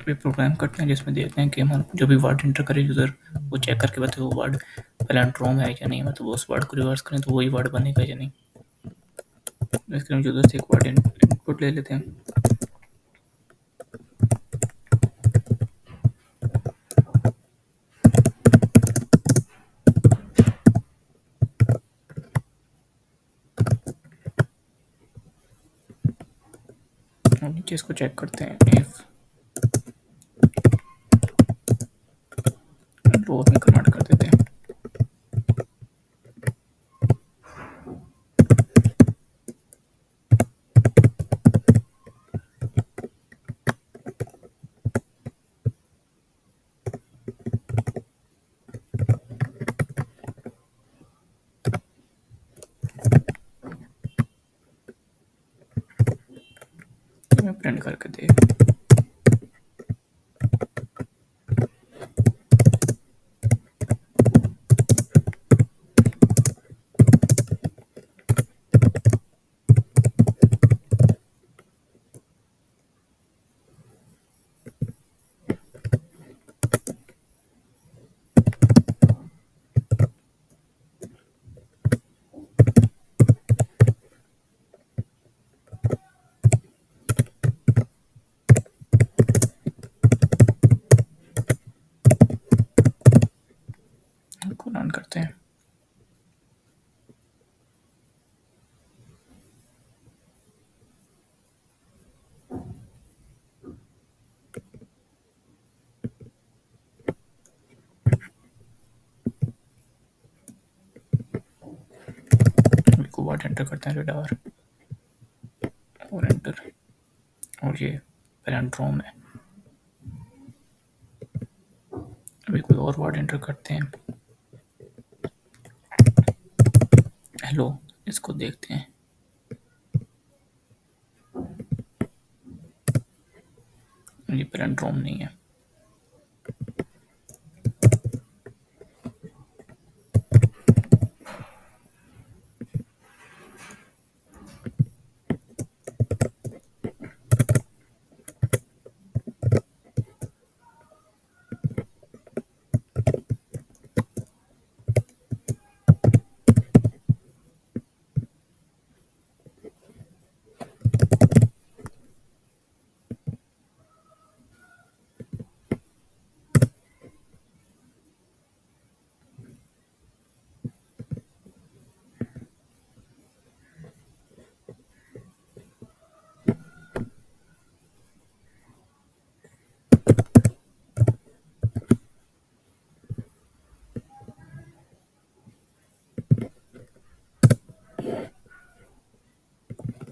अभी प्रोग्राम करते हैं जिसमें देखते हैं कि हम जो भी वर्ड एंटर करे यूज़र वो चेक करके बताए वो वर्ड पैलिंड्रोम है या नहीं, मतलब उस वर्ड को रिवर्स करें तो वही वर्ड बनेगा या नहीं। इसके लिए हम यूज़र से एक वर्ड इनपुट ले लेते हैं। और नीचे इसको चेक करते हैं इफ लोअर में कन्वर्ट कर देते हैं। मैं प्रिंट करके दे को रन करते हैं। को वर्ड एंटर करते हैं रेडार और एंटर, और ये पैलिंड्रोम है। अभी कोई और वर्ड एंटर करते हैं, हेलो, इसको देखते हैं। ये पैलिंड्रोम नहीं है।